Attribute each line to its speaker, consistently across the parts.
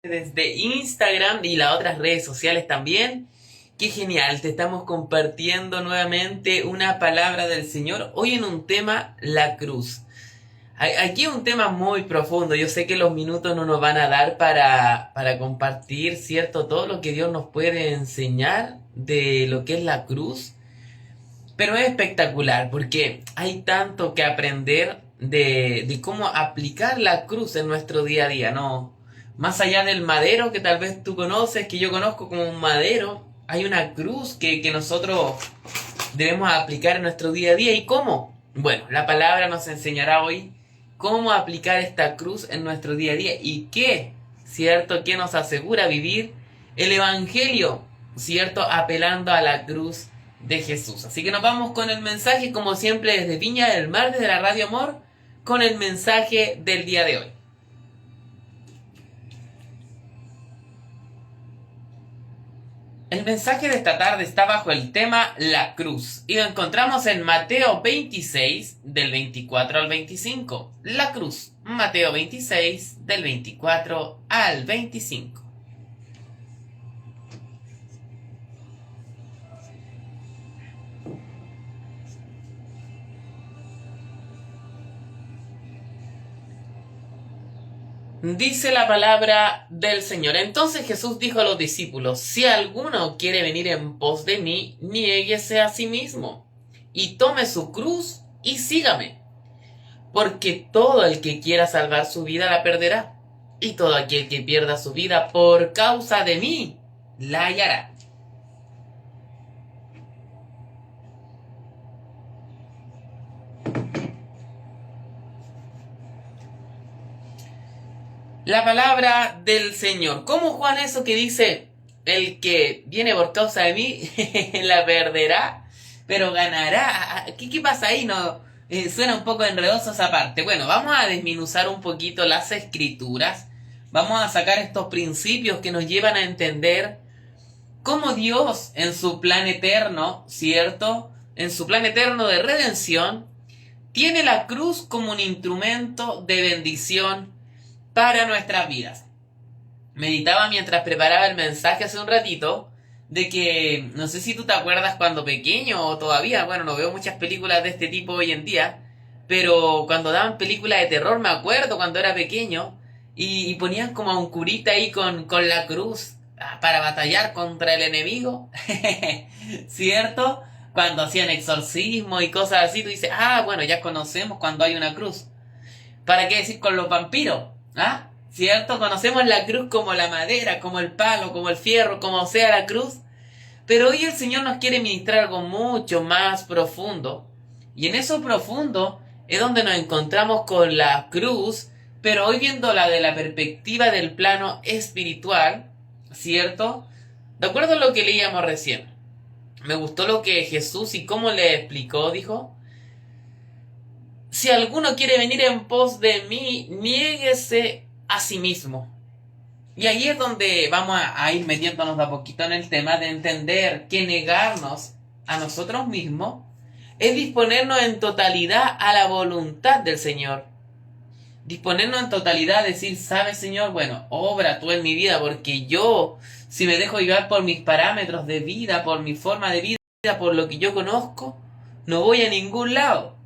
Speaker 1: desde Instagram y las otras redes sociales también. Qué genial, te estamos compartiendo nuevamente una palabra del Señor. Hoy en un tema, la cruz. Aquí es un tema muy profundo. Yo sé que los minutos no nos van a dar para compartir, ¿cierto? Todo lo que Dios nos puede enseñar de lo que es la cruz. Pero es espectacular porque hay tanto que aprender de cómo aplicar la cruz en nuestro día a día, ¿no? Más allá del madero que tal vez tú conoces, que yo conozco como un madero, hay una cruz que nosotros debemos aplicar en nuestro día a día. ¿Y cómo? Bueno, la palabra nos enseñará hoy cómo aplicar esta cruz en nuestro día a día y qué, ¿cierto? ¿Qué nos asegura vivir el Evangelio, ¿cierto? Apelando a la cruz de Jesús. Así que nos vamos con el mensaje, como siempre, desde Viña del Mar, desde la Radio Amor, con el mensaje del día de hoy. El mensaje de esta tarde está bajo el tema La cruz y lo encontramos en Mateo 26 del 24 al 25. La cruz, Mateo 26 del 24 al 25. Dice la palabra del Señor. Entonces Jesús dijo a los discípulos: si alguno quiere venir en pos de mí, niéguese a sí mismo y tome su cruz y sígame. Porque todo el que quiera salvar su vida la perderá, y todo aquel que pierda su vida por causa de mí la hallará. La palabra del Señor. ¿Cómo, Juan, eso que dice: el que viene por causa de mí la perderá, pero ganará? ¿Qué pasa ahí? No, suena un poco enredoso esa parte. Bueno, vamos a desminuzar un poquito las escrituras. Vamos a sacar estos principios que nos llevan a entender cómo Dios, en su plan eterno, ¿cierto? En su plan eterno de redención, tiene la cruz como un instrumento de bendición para nuestras vidas. Meditaba mientras preparaba el mensaje hace un ratito de que, no sé si tú te acuerdas cuando pequeño o todavía, bueno, no veo muchas películas de este tipo hoy en día, pero cuando daban películas de terror me acuerdo cuando era pequeño y ponían como a un curita ahí con la cruz para batallar contra el enemigo, ¿cierto? Cuando hacían exorcismo y cosas así, tú dices: ah, bueno, ya conocemos cuando hay una cruz. ¿Para qué decir con los vampiros? ¿Ah? ¿Cierto? Conocemos la cruz como la madera, como el palo, como el fierro, como sea la cruz. Pero hoy el Señor nos quiere ministrar algo mucho más profundo. Y en eso profundo es donde nos encontramos con la cruz, pero hoy viéndola de la perspectiva del plano espiritual, ¿cierto? De acuerdo a lo que leíamos recién. Me gustó lo que Jesús y cómo le explicó, dijo: si alguno quiere venir en pos de mí, niéguese a sí mismo. Y ahí es donde vamos a ir metiéndonos de a poquito en el tema de entender que negarnos a nosotros mismos es disponernos en totalidad a la voluntad del Señor. Disponernos en totalidad a decir: ¿sabes, Señor? Bueno, obra tú en mi vida, porque yo, si me dejo llevar por mis parámetros de vida, por mi forma de vida, por lo que yo conozco, no voy a ningún lado.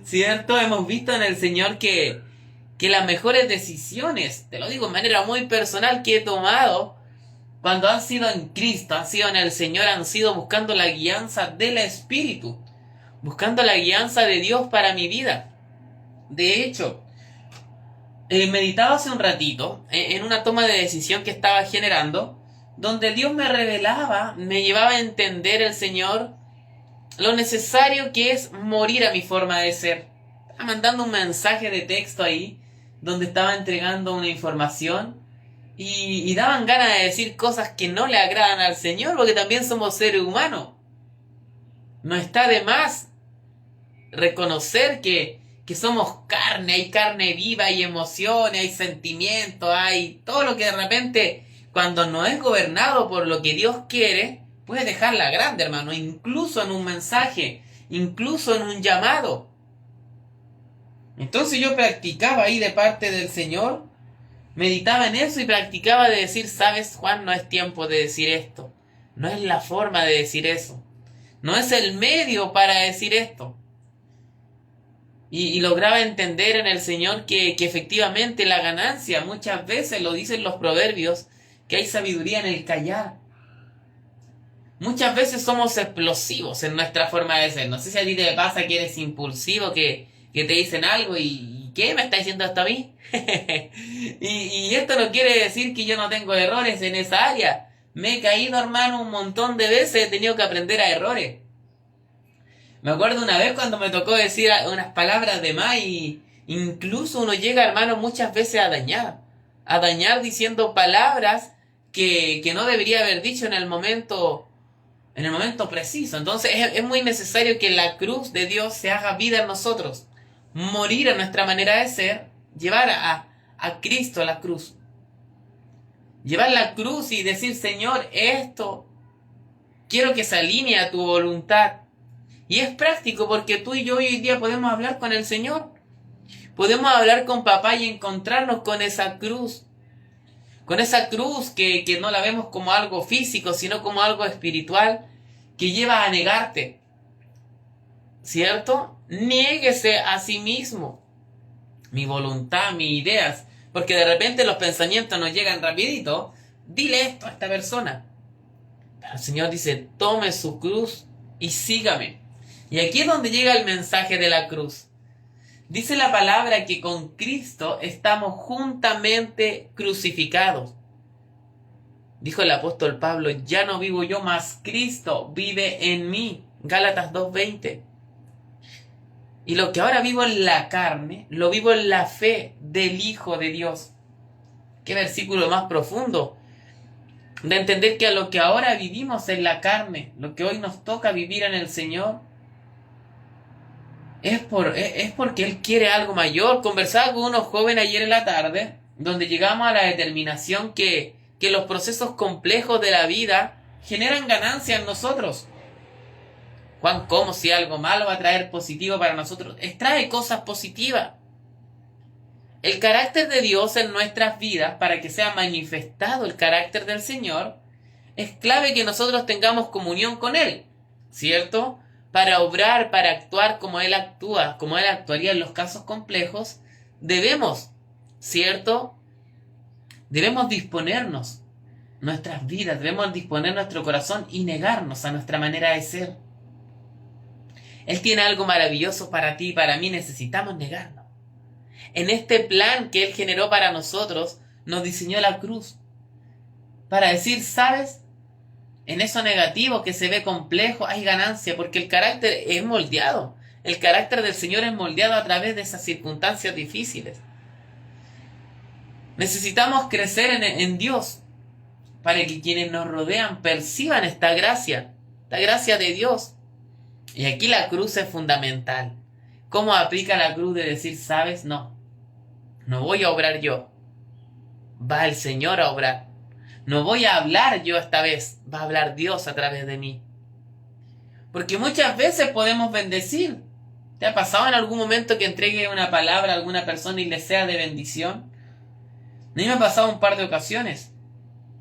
Speaker 1: ¿Cierto? Hemos visto en el Señor que las mejores decisiones, te lo digo de manera muy personal, que he tomado cuando han sido en Cristo, han sido en el Señor, han sido buscando la guianza del Espíritu, buscando la guianza de Dios para mi vida. De hecho, meditaba hace un ratito en una toma de decisión que estaba generando, donde Dios me revelaba, me llevaba a entender el Señor lo necesario que es morir a mi forma de ser. Estaba mandando un mensaje de texto ahí, donde estaba entregando una información y daban ganas de decir cosas que no le agradan al Señor, porque también somos seres humanos. No está de más reconocer que somos carne, hay carne viva, hay emociones, hay sentimientos, hay todo lo que de repente, cuando no es gobernado por lo que Dios quiere, puede dejarla grande, hermano, incluso en un mensaje, incluso en un llamado. Entonces yo practicaba ahí de parte del Señor meditaba en eso y practicaba de decir, sabes, Juan, no es tiempo de decir esto. No es la forma de decir eso. No es el medio para decir esto. Y lograba entender en el Señor que efectivamente la ganancia, muchas veces lo dicen los proverbios, que hay sabiduría en el callar. Muchas veces somos explosivos en nuestra forma de ser. No sé si a ti te pasa que eres impulsivo, que te dicen algo y ¿qué me está diciendo esto a mí? y esto no quiere decir que yo no tengo errores en esa área. Me he caído, hermano, un montón de veces, he tenido que aprender a errores. Me acuerdo una vez cuando me tocó decir unas palabras de más y incluso uno llega, hermano, muchas veces a dañar. A dañar diciendo palabras que no debería haber dicho en el momento preciso. Entonces es muy necesario que la cruz de Dios se haga vida en nosotros. Morir a nuestra manera de ser, llevar a Cristo a la cruz. Llevar la cruz y decir, Señor, esto quiero que se alinee a tu voluntad. Y es práctico porque tú y yo hoy día podemos hablar con el Señor. Podemos hablar con papá y encontrarnos con esa cruz. Con esa cruz que no la vemos como algo físico, sino como algo espiritual que lleva a negarte. ¿Cierto? Niéguese a sí mismo. Mi voluntad, mis ideas. Porque de repente los pensamientos nos llegan rapidito. Dile esto a esta persona. Pero el Señor dice, tome su cruz y sígame. Y aquí es donde llega el mensaje de la cruz. Dice la palabra que con Cristo estamos juntamente crucificados. Dijo el apóstol Pablo, ya no vivo yo, mas Cristo vive en mí. Gálatas 2:20. Y lo que ahora vivo en la carne, lo vivo en la fe del Hijo de Dios. Qué versículo más profundo. De entender que a lo que ahora vivimos en la carne, lo que hoy nos toca vivir en el Señor, es porque Él quiere algo mayor. Conversaba con unos jóvenes ayer en la tarde, donde llegamos a la determinación que los procesos complejos de la vida generan ganancia en nosotros. Juan, ¿cómo si algo malo va a traer positivo para nosotros? Trae cosas positivas. El carácter de Dios en nuestras vidas, para que sea manifestado el carácter del Señor, es clave que nosotros tengamos comunión con Él, ¿cierto? Para obrar, para actuar como Él actúa, como Él actuaría en los casos complejos, debemos, ¿cierto? Debemos disponernos nuestras vidas, debemos disponer nuestro corazón y negarnos a nuestra manera de ser. Él tiene algo maravilloso para ti y para mí, necesitamos negarnos. En este plan que Él generó para nosotros, nos diseñó la cruz. Para decir, ¿sabes? En eso negativo que se ve complejo hay ganancia, porque el carácter es moldeado. El carácter del Señor es moldeado a través de esas circunstancias difíciles. Necesitamos crecer en Dios para que quienes nos rodean perciban esta gracia de Dios. Y aquí la cruz es fundamental. ¿Cómo aplica la cruz de decir, sabes? No voy a obrar yo. Va el Señor a obrar. No voy a hablar yo esta vez, va a hablar Dios a través de mí. Porque muchas veces podemos bendecir. ¿Te ha pasado en algún momento que entregue una palabra a alguna persona y le sea de bendición? A mí me ha pasado un par de ocasiones.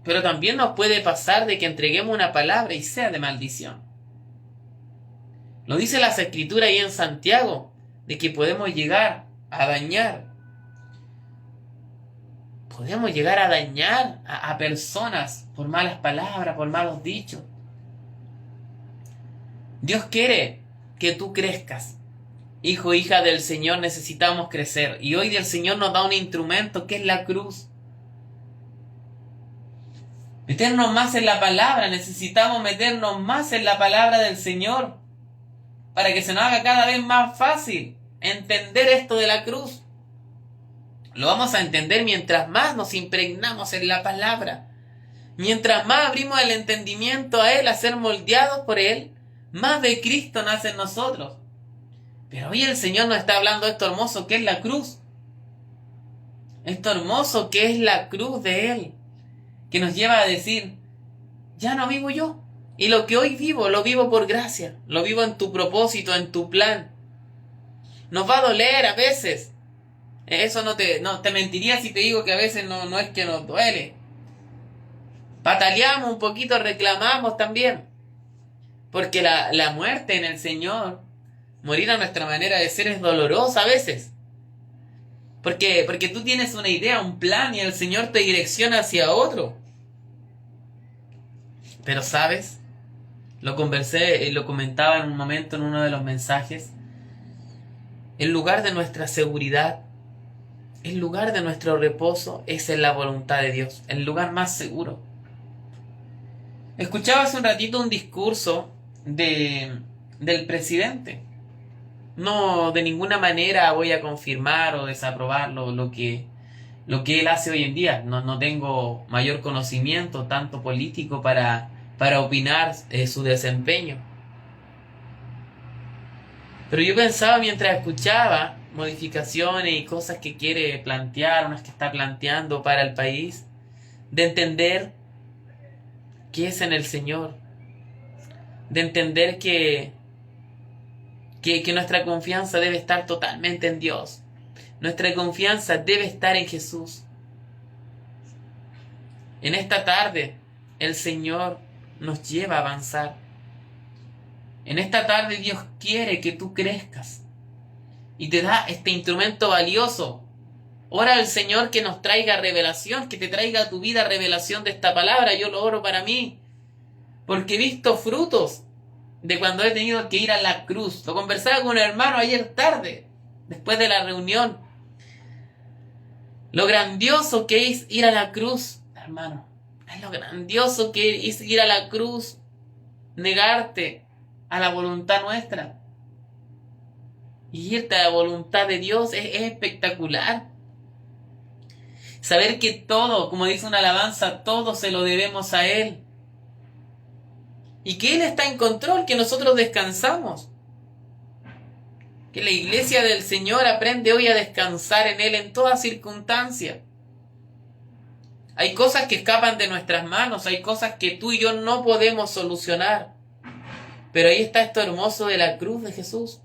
Speaker 1: Pero también nos puede pasar de que entreguemos una palabra y sea de maldición. Lo dice las Escrituras ahí en Santiago, de que podemos llegar a dañar. Podemos llegar a dañar a personas por malas palabras, por malos dichos. Dios quiere que tú crezcas. Hijo, hija del Señor, necesitamos crecer. Y hoy el Señor nos da un instrumento que es la cruz. Meternos más en la palabra. Necesitamos meternos más en la palabra del Señor, para que se nos haga cada vez más fácil entender esto de la cruz. Lo vamos a entender mientras más nos impregnamos en la palabra. Mientras más abrimos el entendimiento a Él, a ser moldeados por Él, más de Cristo nace en nosotros. Pero hoy el Señor nos está hablando de esto hermoso que es la cruz. Esto hermoso que es la cruz de Él, que nos lleva a decir, ya no vivo yo. Y lo que hoy vivo, lo vivo por gracia. Lo vivo en tu propósito, en tu plan. Nos va a doler a veces. Eso no te mentiría si te digo que a veces no es que nos duele. Pataleamos un poquito, reclamamos también. Porque la muerte en el Señor, morir a nuestra manera de ser es dolorosa a veces. Porque tú tienes una idea, un plan y el Señor te direcciona hacia otro. Pero ¿sabes? Lo conversé, lo comentaba en un momento en uno de los mensajes. El lugar de nuestra seguridad, el lugar de nuestro reposo es en la voluntad de Dios, el lugar más seguro. Escuchaba hace un ratito un discurso del presidente. No, de ninguna manera voy a confirmar o desaprobar lo que él hace hoy en día. No tengo mayor conocimiento, tanto político, para opinar su desempeño. Pero yo pensaba mientras escuchaba modificaciones y cosas que quiere plantear, unas que está planteando para el país, de entender qué es en el Señor, de entender que nuestra confianza debe estar totalmente en Dios. Nuestra confianza debe estar en Jesús. En esta tarde, el Señor nos lleva a avanzar. En esta tarde Dios quiere que tú crezcas y te da este instrumento valioso. Ora al Señor que nos traiga revelación, que te traiga a tu vida revelación de esta palabra. Yo lo oro para mí, porque he visto frutos de cuando he tenido que ir a la cruz. Lo conversaba con un hermano ayer tarde, después de la reunión. Lo grandioso que es ir a la cruz, hermano. Es lo grandioso que es ir a la cruz, negarte a la voluntad nuestra y irte a la voluntad de Dios es espectacular. Saber que todo, como dice una alabanza, todo se lo debemos a Él. Y que Él está en control, que nosotros descansamos. Que la iglesia del Señor aprende hoy a descansar en Él en toda circunstancia. Hay cosas que escapan de nuestras manos, hay cosas que tú y yo no podemos solucionar. Pero ahí está esto hermoso de la cruz de Jesús.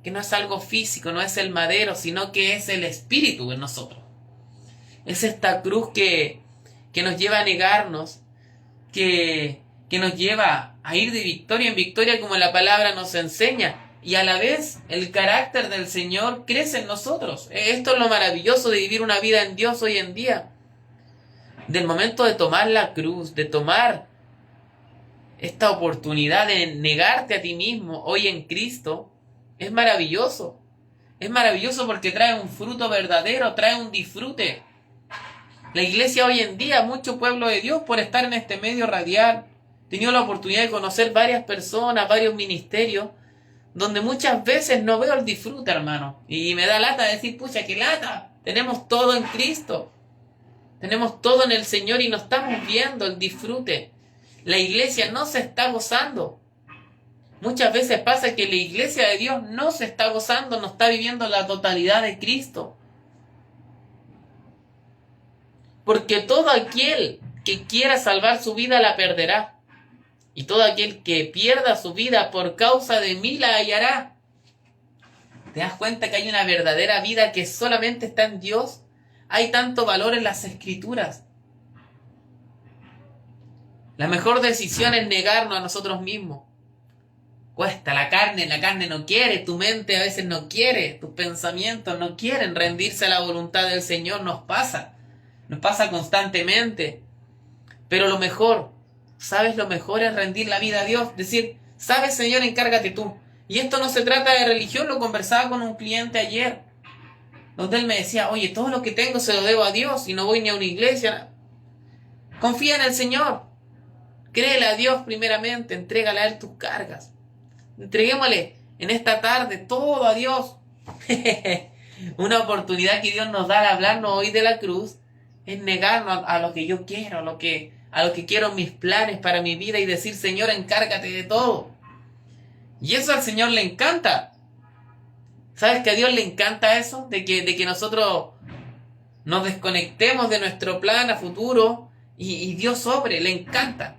Speaker 1: Que no es algo físico, no es el madero, sino que es el Espíritu en nosotros. Es esta cruz que nos lleva a negarnos, que nos lleva a ir de victoria en victoria como la palabra nos enseña. Y a la vez el carácter del Señor crece en nosotros. Esto es lo maravilloso de vivir una vida en Dios hoy en día. Del momento de tomar la cruz, de tomar esta oportunidad de negarte a ti mismo hoy en Cristo, es maravilloso. Es maravilloso porque trae un fruto verdadero, trae un disfrute. La iglesia hoy en día, mucho pueblo de Dios, por estar en este medio radial, he tenido la oportunidad de conocer varias personas, varios ministerios, donde muchas veces no veo el disfrute, hermano. Y me da lata decir, pucha, qué lata. Tenemos todo en Cristo. Tenemos todo en el Señor y no estamos viendo el disfrute. La iglesia no se está gozando. Muchas veces pasa que la iglesia de Dios no se está gozando, no está viviendo la totalidad de Cristo. Porque todo aquel que quiera salvar su vida la perderá. Y todo aquel que pierda su vida por causa de mí la hallará. ¿Te das cuenta que hay una verdadera vida que solamente está en Dios? Hay tanto valor en las Escrituras. La mejor decisión es negarnos a nosotros mismos. Cuesta, la carne no quiere, tu mente a veces no quiere, tus pensamientos no quieren rendirse a la voluntad del Señor. Nos pasa constantemente. Pero lo mejor, ¿sabes? Lo mejor es rendir la vida a Dios. Decir, ¿sabes, Señor? Encárgate tú. Y esto no se trata de religión, lo conversaba con un cliente ayer, donde él me decía, oye, todo lo que tengo se lo debo a Dios y no voy ni a una iglesia. Confía en el Señor. Créele a Dios primeramente, entrégale a Él tus cargas. Entreguémosle en esta tarde todo a Dios. Una oportunidad que Dios nos da al hablarnos hoy de la cruz es negarnos a lo que yo quiero, a lo que quiero mis planes para mi vida y decir, Señor, encárgate de todo. Y eso al Señor le encanta. ¿Sabes que a Dios le encanta eso? De que nosotros nos desconectemos de nuestro plan a futuro y Dios sobre, le encanta.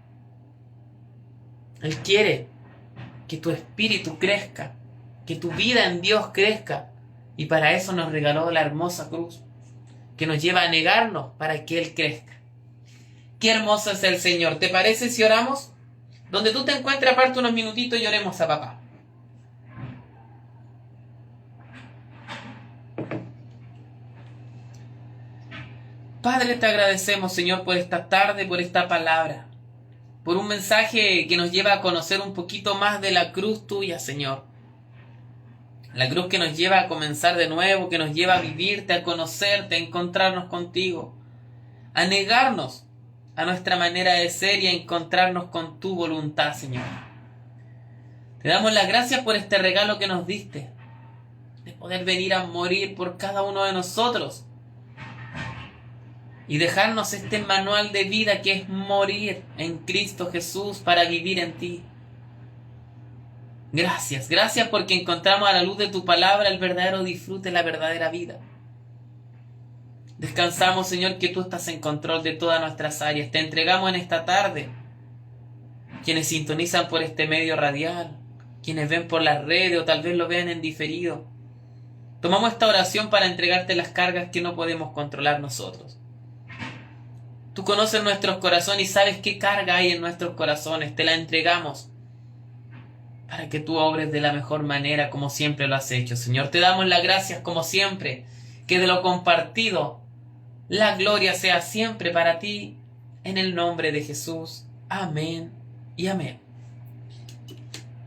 Speaker 1: Él quiere que tu espíritu crezca, que tu vida en Dios crezca, Y para eso nos regaló la hermosa cruz, que nos lleva a negarnos para que Él crezca. Qué hermoso es el Señor. ¿Te parece si oramos? Donde tú te encuentres, aparte unos minutitos y oremos a papá. Padre, te agradecemos, Señor, por esta tarde, por esta palabra, por un mensaje que nos lleva a conocer un poquito más de la cruz tuya, Señor. La cruz que nos lleva a comenzar de nuevo, que nos lleva a vivirte, a conocerte, a encontrarnos contigo, a negarnos a nuestra manera de ser y a encontrarnos con tu voluntad, Señor. Te damos las gracias por este regalo que nos diste, de poder venir a morir por cada uno de nosotros y dejarnos este manual de vida que es morir en Cristo Jesús para vivir en ti. Gracias, gracias porque encontramos a la luz de tu palabra el verdadero disfrute, la verdadera vida. Descansamos, Señor, que tú estás en control de todas nuestras áreas. Te entregamos en esta tarde quienes sintonizan por este medio radial, quienes ven por las redes o tal vez lo vean en diferido. Tomamos esta oración para entregarte las cargas que no podemos controlar nosotros. Tú conoces nuestros corazones y sabes qué carga hay en nuestros corazones. Te la entregamos para que tú obres de la mejor manera como siempre lo has hecho, Señor. Te damos las gracias como siempre, que de lo compartido la gloria sea siempre para ti, en el nombre de Jesús. Amén y amén.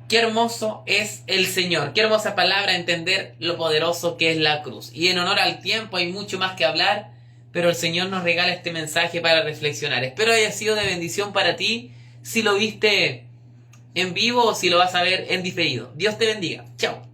Speaker 1: Qué hermoso es el Señor. Qué hermosa palabra entender lo poderoso que es la cruz. Y en honor al tiempo hay mucho más que hablar, pero el Señor nos regala este mensaje para reflexionar. Espero haya sido de bendición para ti, si lo viste en vivo o si lo vas a ver en diferido. Dios te bendiga. Chao.